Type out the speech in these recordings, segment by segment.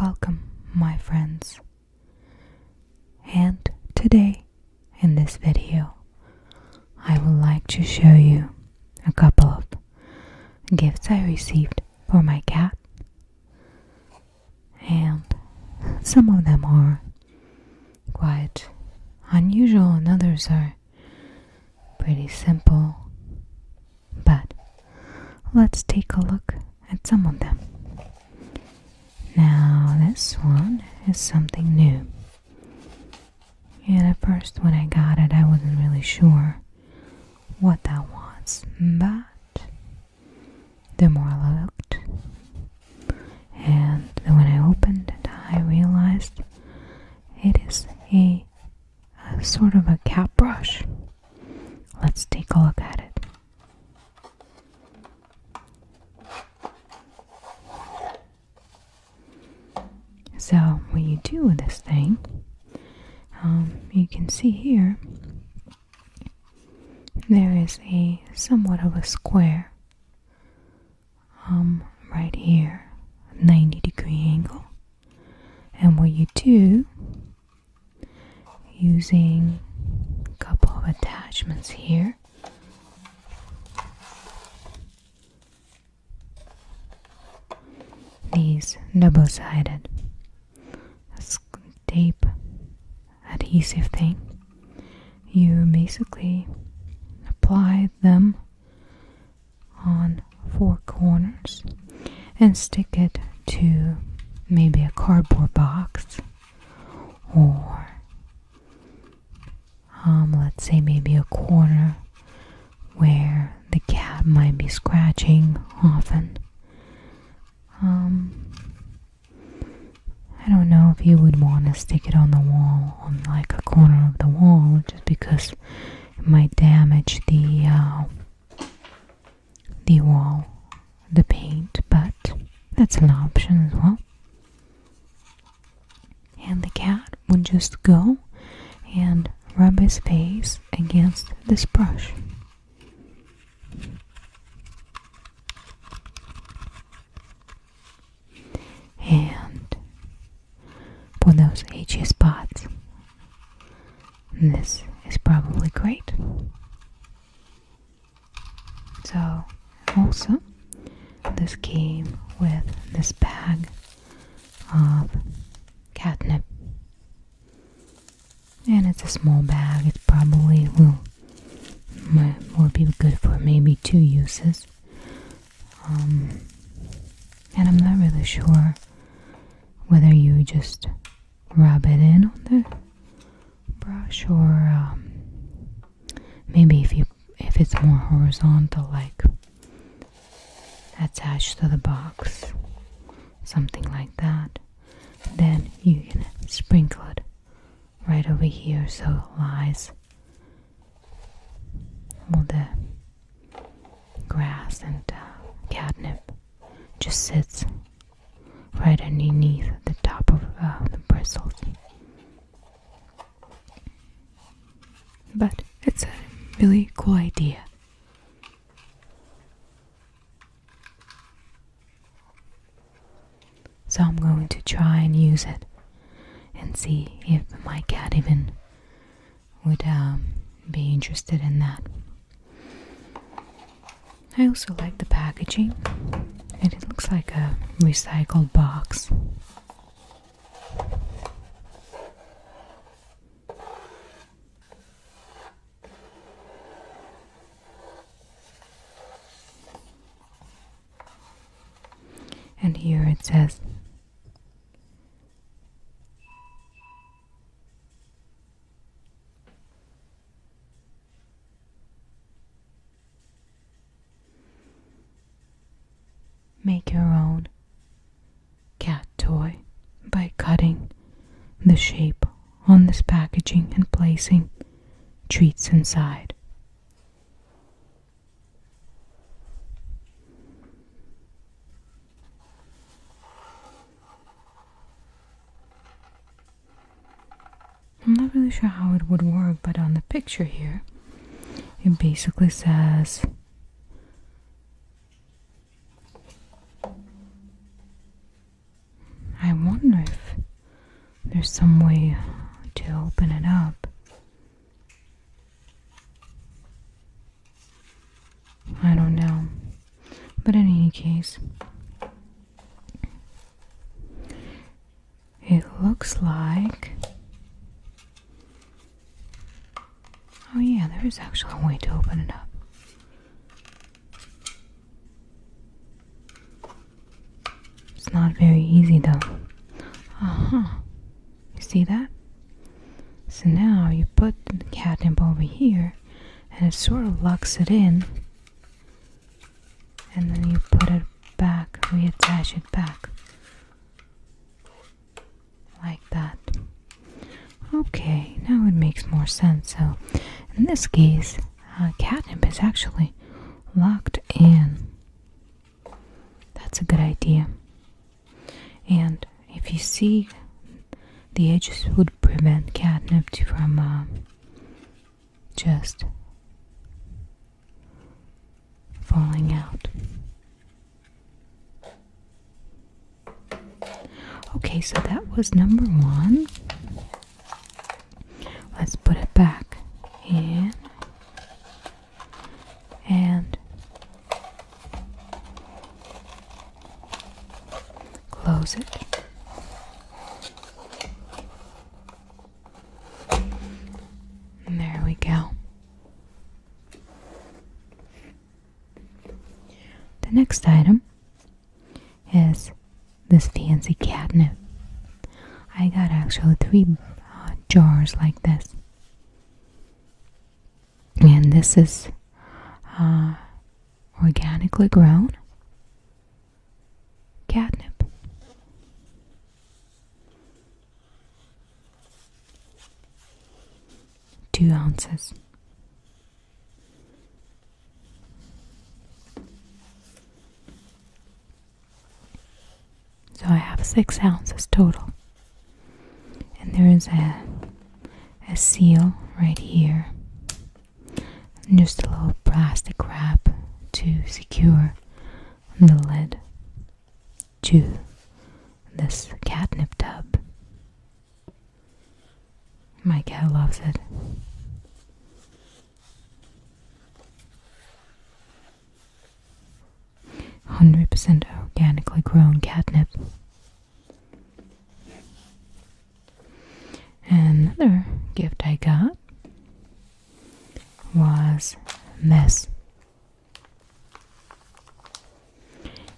Welcome, my friends. And today, in this video, I would like to show you a couple of gifts I received for my cat. And some of them are quite unusual and others are pretty simple. But let's take a look at some of them. Now this one is something new. And at first when I got it I wasn't really sure what that was. But the more I looked and when I opened it I realized it is a sort of a cat brush. Let's take a look at it. So what you do with this thing, you can see here, there is a somewhat of a square, right here, 90-degree angle. And what you do, using a couple of attachments here, these double-sided tape adhesive thing, you basically apply them on 4 corners and stick it to maybe a cardboard box or let's say maybe a corner where the cat might be scratching often. I don't know if you would want to stick it on the wall, on like a corner of the wall, just because it might damage the wall, the paint, but that's an option as well. And the cat would just go and rub his face against this brush. And for those itchy spots, this is probably great. So also this came with this bag of catnip, and it's a small bag. It probably will be good for maybe 2 uses, and I'm not really sure whether you just rub it in on the brush or maybe if it's more horizontal, like attached to the box, something like that, then you can sprinkle it right over here so it lies all the grass and catnip just sits right underneath the top of the bristles. But it's a really cool idea. So I'm going to try and use it and see if my cat even would be interested in that. I also like the packaging. It looks like a recycled box. And here it says, make your own cat toy by cutting the shape on this packaging and placing treats inside. I'm not really sure how it would work, but on the picture here, it basically says I wonder there's some way to open it up. I don't know. But in any case, it looks like... Oh yeah, there is actually a way to open it up. It's not very easy though. You see that? So now you put the catnip over here and it sort of locks it in. And then you put it back, reattach it back. Like that. Okay, now it makes more sense. So in this case, catnip is actually locked in. That's a good idea. And if you see, the edges would prevent catnip from just falling out. Okay, so that was number one. Let's put it back in and close it. And there we go. The next item is this fancy catnip. I got actually 3 jars like this. And this is organically grown catnip. Two ounces. So I have 6 ounces total. And there is a seal right here. And just a little plastic wrap to secure the lid to this catnip tub. My cat loves it. %100% organically grown catnip. Another gift I got was this.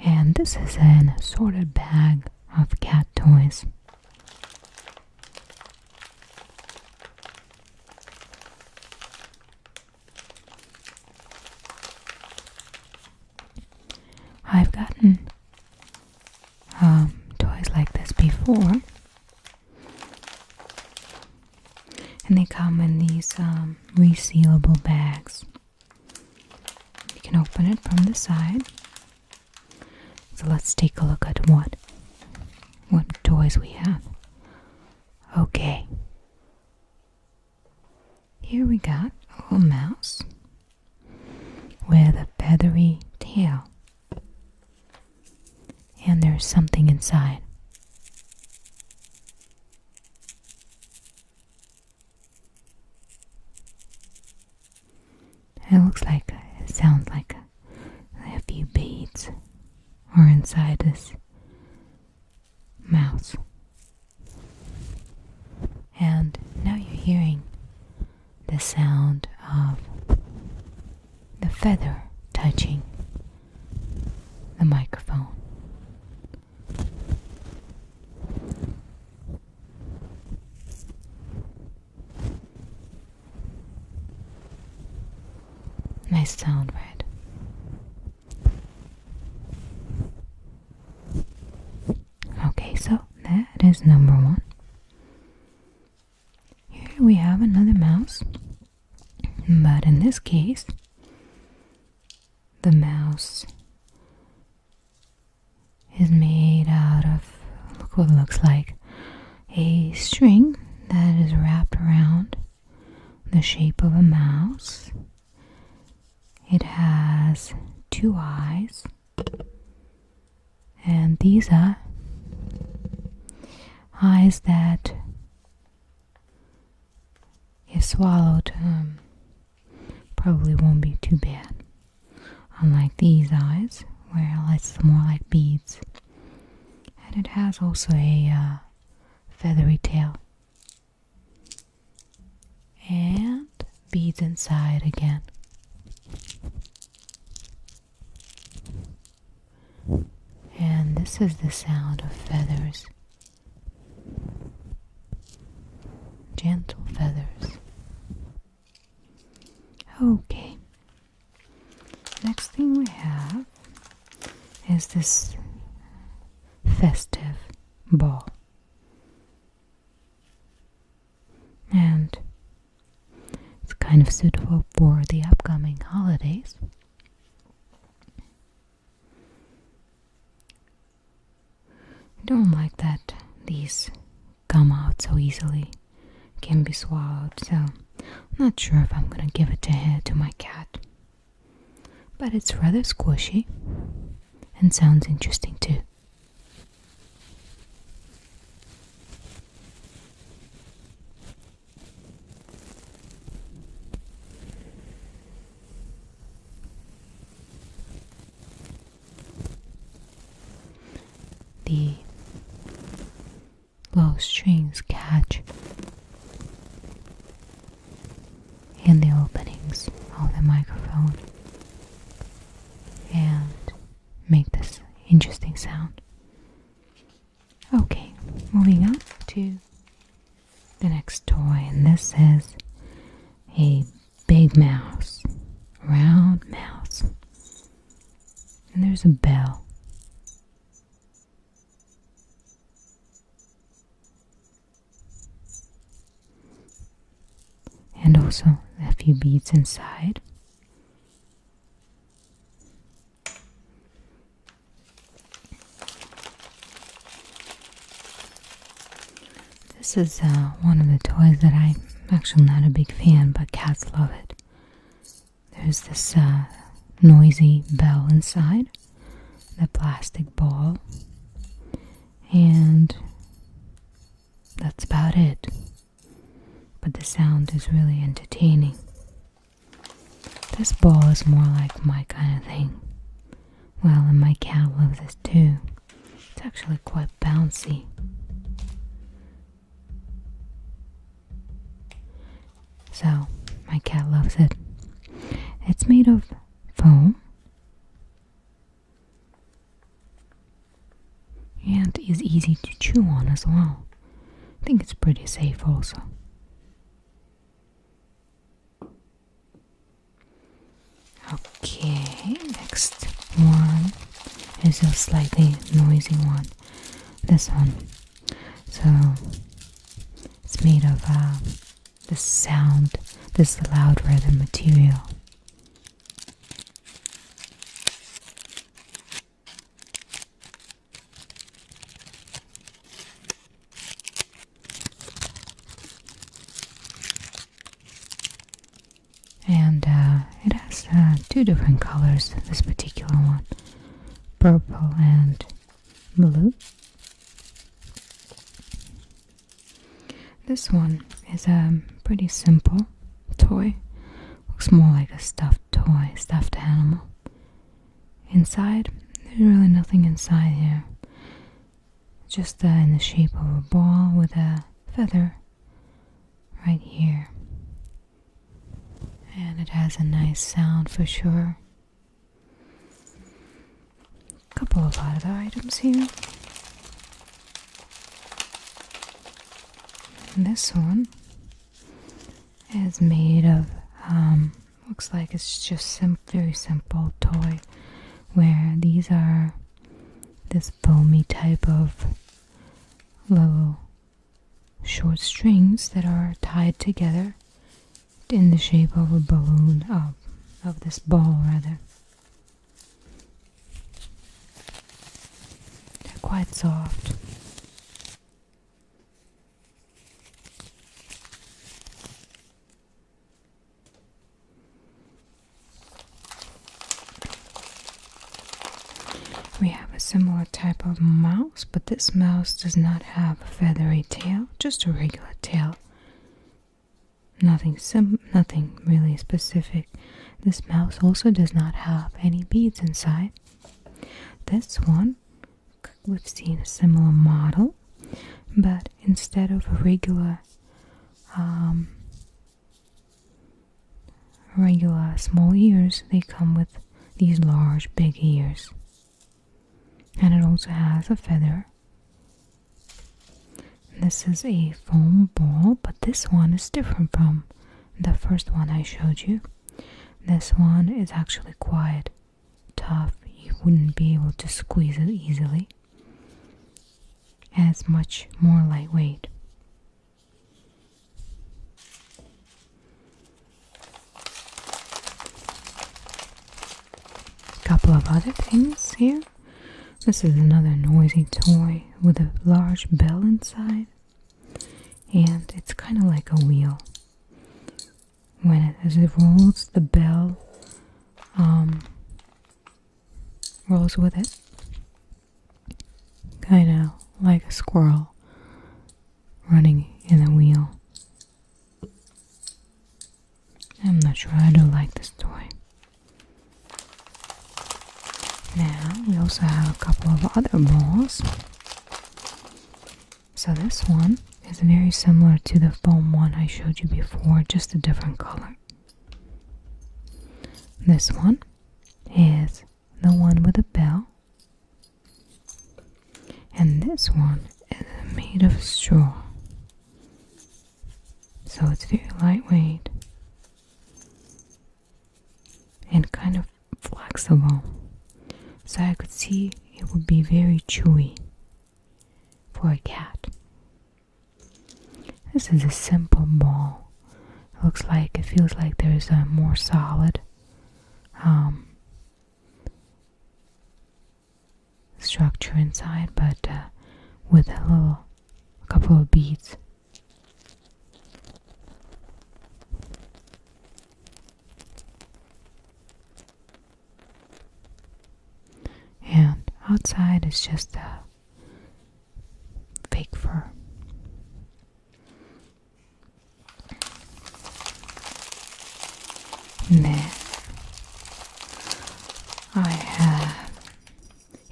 And this is an assorted bag of cat toys. I've gotten toys like this before, and they come in these resealable bags. You can open it from the side. So let's take a look at what toys we have. Okay, here we got a little mouse with a feathery tail. And there's something inside. It looks like, it sounds like a few beads are inside this mouse. And now you're hearing the sound of the feather touching the microphone. Nice sound, right? Okay, so that is number one. Here we have another mouse, but in this case, the mouse is made out of, look what it looks like, a string that is wrapped around the shape of a mouse. It has 2 eyes, and these are eyes that if swallowed probably won't be too bad. Unlike these eyes, where it's more like beads. And it has also a feathery tail. And beads inside again. And this is the sound of feathers. Gentle feathers. Okay. Next thing we have is this festive ball. And it's kind of suitable for the upcoming holidays. I don't like that these come out so easily, can be swallowed, so I'm not sure if I'm gonna give it to my cat. But it's rather squishy and sounds interesting too. The low strings catch in the openings of the microphone and make this interesting sound. Okay, moving on to the next toy, and this is a big mouse, round mouse, and there's a bell. And also a few beads inside. This is one of the toys that I'm actually not a big fan, but cats love it. There's this noisy bell inside, the plastic ball, and that's about it. But the sound is really entertaining. This ball is more like my kind of thing. Well, and my cat loves this too. It's actually quite bouncy. So, my cat loves it. It's made of foam and is easy to chew on as well. I think it's pretty safe also. Okay, next one is a slightly noisy one. This one. So, it's made of this loud rather material. And it has two different colors, this particular one, purple and blue. This one is a pretty simple toy. Looks more like a stuffed toy, stuffed animal. Inside, there's really nothing inside here. Just in the shape of a ball with a feather right here. And it has a nice sound for sure. A couple of other items here. This one is made of, looks like it's just very simple toy, where these are this foamy type of little short strings that are tied together in the shape of a balloon, of this ball rather. They're quite soft. We have a similar type of mouse. mouse, but this mouse does not have a feathery tail, just a regular tail. Nothing really specific. This mouse also does not have any beads inside. This one, we've seen a similar model, but instead of a regular small ears, they come with these large big ears. And it also has a feather. This is a foam ball, but this one is different from the first one I showed you. This one is actually quite tough. You wouldn't be able to squeeze it easily. And it's much more lightweight. A couple of other things here. This is another noisy toy with a large bell inside, and it's kind of like a wheel. As it rolls, the bell rolls with it, kind of like a squirrel running in a wheel. I'm not sure, I do like this toy. Now we also have a couple of other balls. So this one is very similar to the foam one I showed you before, just a different color. This one is the one with a bell, and this one is made of straw. So it's very lightweight and kind of flexible. So I could see it would be very chewy for a cat. This is a simple ball. It feels like there's a more solid structure inside, but with a couple of beads. And outside is just a fake fur. And then I have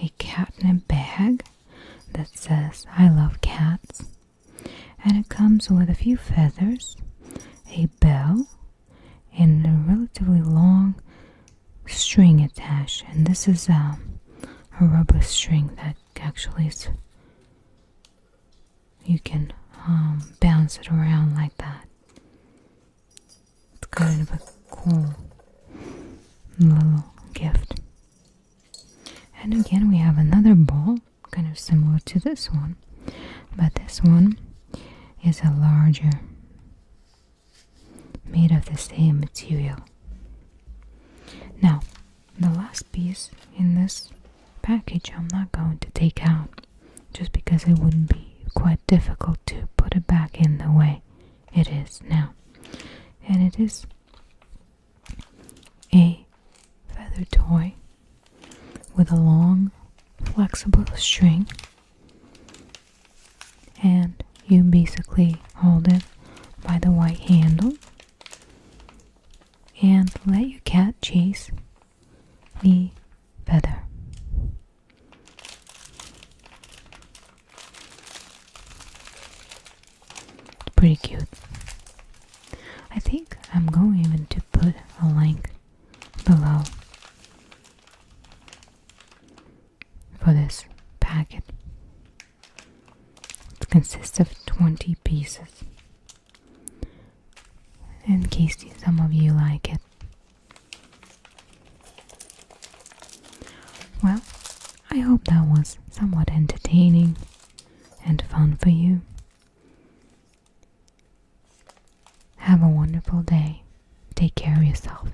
a catnip bag that says I love cats, and it comes with a few feathers, a bell, and a relatively long string attached. And this is a rubber string that actually you can bounce it around like that. It's kind of a cool little gift. And again, we have another ball, kind of similar to this one, but this one is a larger, made of the same material. Now, the last piece in this package I'm not going to take out, just because it wouldn't be quite difficult to put it back in the way it is now. And it is a feather toy with a long, flexible string, and you basically hold it by the white handle and let your cat chase the feather. It's pretty cute. I think I'm going even to put a link below for this packet. It consists of 20 pieces, in case some of you like it. Well, I hope that was somewhat entertaining and fun for you. Have a wonderful day. Take care of yourself.